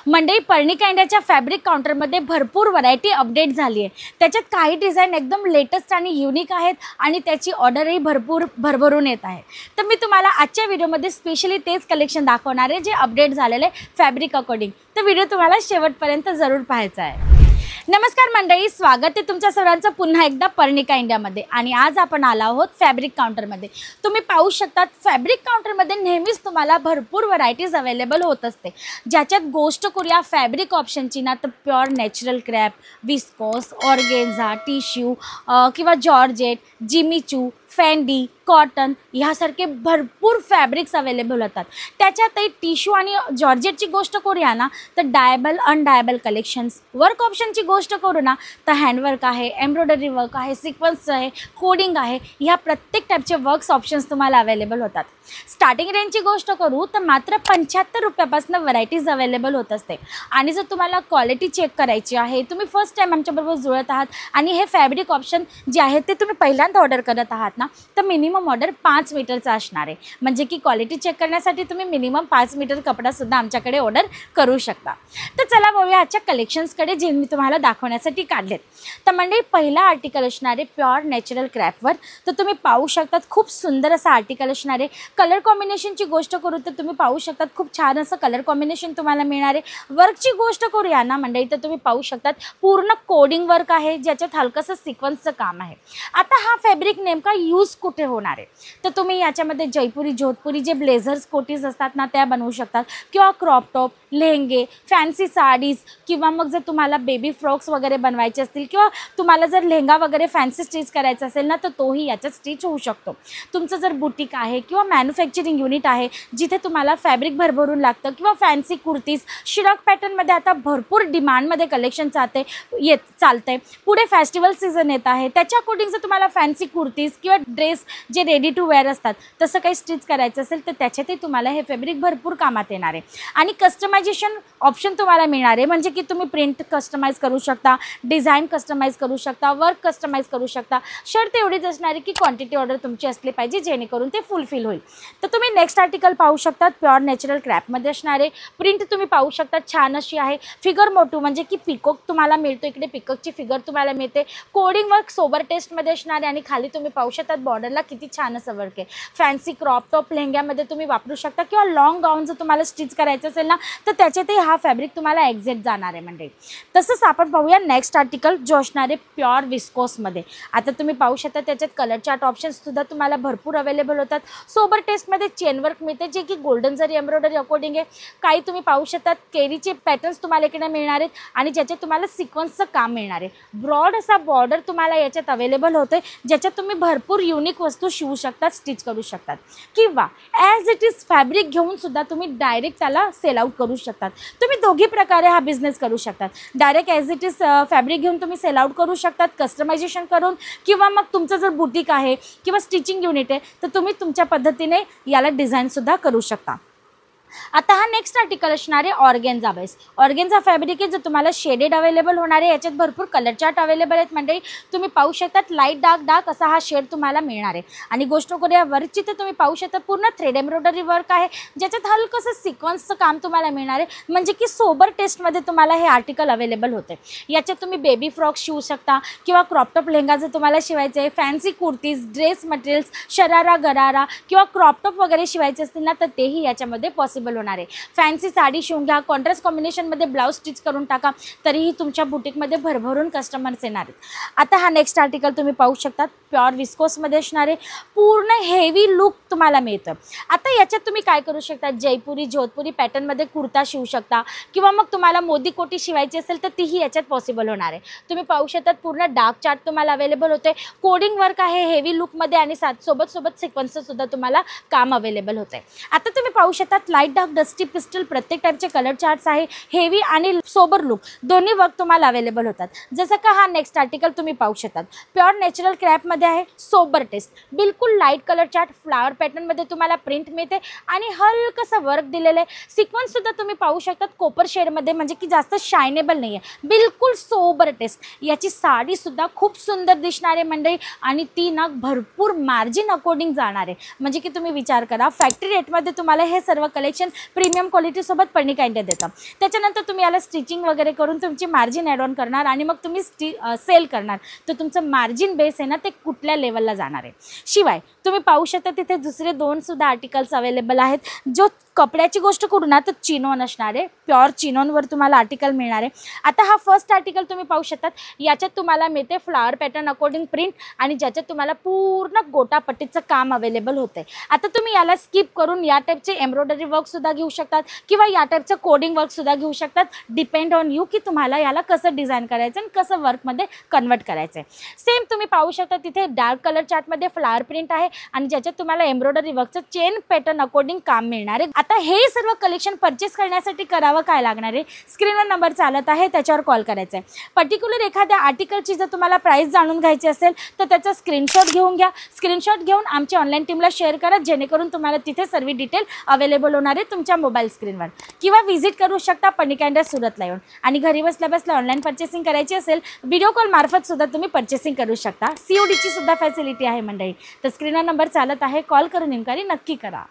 मंडई पर्णिका इंडियाच्या फॅब्रिक काउंटरमध्ये भरपूर व्हरायटी अपडेट झाली आहे। त्याच्यात काही डिझाइन एकदम लेटेस्ट आणि युनिक आहेत आणि त्याची ऑर्डरही भरपूर भरभरून येत आहे। तर मी तुम्हाला आजच्या व्हिडिओमध्ये स्पेशली तेच कलेक्शन दाखवणार आहे जे अपडेट झालेले फॅब्रिक अकॉर्डिंग। तर व्हिडिओ तुम्हाला शेवटपर्यंत जरूर पाहायचा आहे। नमस्कार मंडळी, स्वागत आहे तुमच्या सर्वांचं पुन्हा एकदा पर्णिका इंडियामध्ये। आणि आज आपण आलो आहोत फॅब्रिक काउंटरमध्ये। तुम्ही पाहू शकता फॅब्रिक काउंटरमध्ये नेहमीच तुम्हाला भरपूर व्हरायटीज अवेलेबल होत असते, ज्याच्यात गोष्ट करूया फॅब्रिक ऑप्शनची ना तर pure natural crepe, viscose, organza, tissue किंवा जॉर्जेट, जिमीचू, फेंडी, कॉटन ह्यासारखे भरपूर फॅब्रिक्स अवेलेबल होतात। त्याच्यातही टिश्यू आणि जॉर्जेटची गोष्ट करूया ना तर डायबल अनडायबल कलेक्शन्स। वर्क ऑप्शनची गोष्ट करू ना तर हँडवर्क आहे, एम्ब्रॉयडरी वर्क आहे, सिक्वेन्स आहे, कोडिंग आहे, ह्या प्रत्येक टाईपचे वर्क्स ऑप्शन्स तुम्हाला अवेलेबल होतात। स्टार्टिंग रेंजची गोष्ट करू तर मात्र 75 रुपयापासून व्हरायटीज अवेलेबल होत असते। आणि जर तुम्हाला क्वालिटी चेक करायची आहे, तुम्ही फर्स्ट टाइम आमच्याबरोबर जुळत आहात आणि हे फॅब्रिक ऑप्शन जे आहे ते तुम्ही पहिल्यांदा ऑर्डर करत आहात ना तर मिनिमम ऑर्डर 5 मीटरचा असणार आहे। म्हणजे की क्वालिटी चेक करण्यासाठी तुम्ही मिनिमम 5 मीटर कपडासुद्धा आमच्याकडे ऑर्डर करू शकता। तर चला बघूया आजच्या कलेक्शन्सकडे जे मी तुम्हाला दाखवण्यासाठी काढलेत। तर म्हणजे पहिला आर्टिकल असणार आहे प्युअर नॅचरल क्रॅपवर। तर तुम्ही पाहू शकतात खूप सुंदर असा आर्टिकल असणार आहे। कलर कॉम्बिनेशनची गोष्ट करू तर तुम्ही पाहू शकतात खूप छान असं कलर कॉम्बिनेशन तुम्हाला मिळणार आहे। वर्कची गोष्ट करूया ना मंडळी तर तुम्ही पाहू शकतात पूर्ण कोडिंग वर्क आहे, ज्याच्यात हलकंसं सिक्वेन्सचं काम आहे। आता हा फॅब्रिक नेमका यूज कुठे होणार आहे तर तुम्ही याच्यामध्ये जयपुरी, जोधपुरी जे ब्लेझर्स कोटीज असतात ना त्या बनवू शकतात, किंवा क्रॉप टॉप, लेहंगे, फॅन्सी साडीज, किंवा मग जर तुम्हाला बेबी फ्रॉक्स वगैरे बनवायचे असतील किंवा तुम्हाला जर लेहंगा वगैरे फॅन्सी स्टिच करायचा असेल ना तर तोही याच्यात स्टिच होऊ शकतो। तुमचं जर बुटीक आहे किंवा मॅन्युफॅक्चरिंग युनिट आहे जिथे तुम्हाला फॅब्रिक भरभरून लागतं, किंवा फॅन्सी कुर्तीज शिरक पॅटर्नमध्ये आता भरपूर डिमांडमध्ये कलेक्शन चालतंय। पुढे फेस्टिवल सीझन येत आहे, त्याच्या अकॉर्डिंग जर तुम्हाला फॅन्सी कुर्तीज किंवा ड्रेस जे रेडी टू वेअर असतात तसं काही स्टिच करायचं असेल तर त्याच्यातही तुम्हाला हे फॅब्रिक भरपूर कामात येणार आहे। आणि कस्टमायझेशन ऑप्शन तुम्हाला मिळणार आहे, म्हणजे की तुम्ही प्रिंट कस्टमाइज करू शकता, डिझाईन कस्टमाइज करू शकता, वर्क कस्टमाइज करू शकता। शर्त एवढीच असणार आहे की क्वांटिटी ऑर्डर तुमची असली पाहिजे जेणेकरून ते फुलफिल होईल। तर तुम्ही नेक्स्ट आर्टिकल पाहू शकता प्युअर नॅचरल क्रॅपमध्ये असणार आहे। प्रिंट तुम्ही पाहू शकता छान अशी आहे। फिगर मोटू म्हणजे की पिकॉक तुम्हाला मिळतो, इकडे पिकॉकची फिगर तुम्हाला मिळते। कोडिंग वर्क सोबर टेस्टमध्ये असणार आहे आणि खाली तुम्ही पाहू शकता बॉर्डरला किती छान असं वर्क आहे। फॅन्सी क्रॉप टॉप लेहंग्यामध्ये तुम्ही वापरू शकता, किंवा लॉंग गाऊन जर तुम्हाला स्टिच करायचं असेल ना तर त्याच्यातही हा फॅब्रिक तुम्हाला एक्झॅक्ट जाणार आहे म्हणजे। तसंच आपण पाहूया नेक्स्ट आर्टिकल जो असणार आहे प्युअर विस्कोसमध्ये। आता तुम्ही पाहू शकता त्याच्यात कलर चार्ट ऑप्शन्ससुद्धा तुम्हाला भरपूर अवेलेबल होतात। सोबर टेस्टमध्ये चेन वर्क मिळते जे की गोल्डन जरी एम्ब्रॉयडरी अकॉर्डिंग आहे। काही तुम्ही पाहू शकता केरीचे पॅटर्न्स तुम्हाला इकडे मिळणार आहेत आणि ज्याच्यात तुम्हाला सिक्वेन्सचं काम मिळणार आहे। ब्रॉड असा बॉर्डर तुम्हाला याच्यात अवेलेबल होते, ज्याच्यात तुम्ही भरपूर युनिक वस्तू शिवू शकतात, स्टिच करू शकतात, किंवा ॲज इट इज फॅब्रिक घेऊन सुद्धा तुम्ही डायरेक्ट त्याला सेल आउट करू शकतात। तुम्ही दोघी प्रकारे हा बिझनेस करू शकतात। Direct as it is fabric घेऊन तुम्ही सेल आउट करू शकतात कस्टमायझेशन करून, किंवा मग तुमचं जर बुटीक आहे किंवा स्टिचिंग युनिट आहे तर तुम्ही तुमच्या पद्धतीने याला डिझाईनसुद्धा करू शकता। आता हा नेक्स्ट आर्टिकल असणार आहे ऑर्गेन्झा बेस। ऑर्गेन्झा फॅब्रिक आहे जो तुम्हाला शेडेड अवेलेबल होणार आहे। याच्यात भरपूर कलर चार्ट अवेलेबल आहेत मंडळी। तुम्ही पाहू शकतात लाईट डार्क असा हा शेड तुम्हाला मिळणार आहे। आणि गोष्ट करूया वर्कची तर तुम्ही पाहू शकता पूर्ण थ्रेड एम्ब्रॉयडरी वर्क आहे, ज्याच्यात हलकंसं सिक्वेन्सचं काम तुम्हाला मिळणार आहे, म्हणजे की सोबर टेस्टमध्ये तुम्हाला हे आर्टिकल अवेलेबल होते। याच्यात तुम्ही बेबी फ्रॉक शिवू शकता, किंवा क्रॉपटॉप लेहंगा जर तुम्हाला शिवायचं आहे, fancy kurtis, dress materials, sharara गरारा किंवा क्रॉपटॉप वगैरे शिवायचे असतील ना तर तेही याच्यामध्ये पॉसिबल होणार आहे। फॅन्सी साडी शिवून घ्या, कॉन्ट्रास्ट कॉम्बिनेशनमध्ये ब्लाउज स्टिच करून टाका, तरीही तुमच्या बुटीकमध्ये भरभरून कस्टमर्स येणार आहेत। आता हा नेक्स्ट आर्टिकल तुम्ही पाहू शकता प्युअर विस्कोसमध्ये असणार आहे। पूर्ण हेवी लुक तुम्हाला मिळतं। आता याच्यात तुम्ही काय करू शकता, जयपुरी, जोधपुरी पॅटर्नमध्ये कुर्ता शिवू शकता, किंवा मग तुम्हाला मोदी कोटी शिवायची असेल तर तीही याच्यात पॉसिबल होणार आहे। तुम्ही पाहू शकतात पूर्ण डार्क चार्ट तुम्हाला अवेलेबल होते। कोडिंग वर्क आहे हेवी लुकमध्ये आणि सोबत सिक्वेन्सचं सुद्धा तुम्हाला काम अवेलेबल होतं आहे। आता तुम्ही पाहू शकतात लाईट डार्क, डस्टी, पिस्टल प्रत्येक टाईपचे कलर चार्ट्स आहे। हेवी आणि सोबर लुक दोन्ही वर्क तुम्हाला अवेलेबल होतात। जसं का हा नेक्स्ट आर्टिकल तुम्ही पाहू शकतात प्युअर नॅचरल क्रॅपमध्ये आहे। सोबर टेस्ट बिलकुल लाईट कलर चार्ट फ्लावर पॅटर्नमध्ये तुम्हाला प्रिंट मिळते आणि हलकंसं वर्क दिलेलं आहे। सिक्वेन्ससुद्धा तुम्ही पाहू शकतात कोपर शेडमध्ये, म्हणजे की जास्त शायनेबल नाही आहे, बिलकुल सोबर टेस्ट। याची साडीसुद्धा खूप सुंदर दिसणार आहे मंडळी, आणि ती ना भरपूर मार्जिन अकॉर्डिंग जाणार आहे। म्हणजे की तुम्ही विचार करा फॅक्टरी रेटमध्ये तुम्हाला हे सर्व कलेक्शन कलेक्शन प्रीमियम क्वालिटीसोबत पणिका इंडिया देतं. त्याच्यानंतर तुम्ही याला स्टिचिंग वगैरे करून तुमची मार्जिन ॲड ऑन करणार आणि मग तुम्ही सेल करणार, तर तुमचं मार्जिन बेस आहे ना ते कुठल्या लेवलला जाणार आहे. शिवाय तुम्ही पाहू शकता तिथे दुसरे 2 सुद्धा आर्टिकल्स अवेलेबल आहेत. जो कपड्याची गोष्ट करू ना तर चिनॉन असणार आहे, प्युअर चिनॉनवर तुम्हाला आर्टिकल मिळणार आहे. आता हा फर्स्ट आर्टिकल तुम्ही पाहू शकतात, याच्यात तुम्हाला मिळते फ्लावर पॅटर्न अकॉर्डिंग प्रिंट आणि ज्याच्यात तुम्हाला पूर्ण गोटापट्टीचं काम अवेलेबल होतं आहे. आता तुम्ही याला स्किप करून या टाईपचे एम्ब्रॉयडरी वर्कसुद्धा घेऊ शकतात किंवा या टाईपचं कोडिंग वर्कसुद्धा घेऊ शकतात. डिपेंड ऑन यू की तुम्हाला याला कसं डिझाईन करायचं आणि कसं वर्कमध्ये कन्वर्ट करायचं आहे. सेम तुम्ही पाहू शकता तिथे डार्क कलर चार्टमध्ये फ्लावर प्रिंट आहे आणि ज्याच्यात तुम्हाला एम्ब्रॉयडरी वर्कचं चेन पॅटर्न अकॉर्डिंग काम मिळणार आहे. आता हे सर्व कलेक्शन परचेस करण्यासाठी करावं काय लागणार आहे, स्क्रीनवर नंबर चालत आहे त्याच्यावर कॉल करायचा आहे. पर्टिक्युलर एखाद्या आर्टिकलची जर तुम्हाला प्राईस जाणून घ्यायची असेल तर त्याचा स्क्रीनशॉट घेऊन घ्या. स्क्रीनशॉट घेऊन आमच्या ऑनलाईन टीमला शेअर करा, जेणेकरून तुम्हाला तिथे सर्व डिटेल अवेलेबल होणार आहे तुमच्या मोबाईल स्क्रीनवर. किंवा व्हिजिट करू शकता पणिका इंडिया सुरतला येऊन. आणि घरी बसल्या बसल्या ऑनलाईन परचेसिंग करायची असेल व्हिडिओ कॉल मार्फत सुद्धा तुम्ही परचेसिंग करू शकता. CODची सुद्धा फॅसिलिटी आहे मंडळी. तर स्क्रीनवर नंबर चालत आहे, कॉल करून इन्क्वायरी नक्की करा.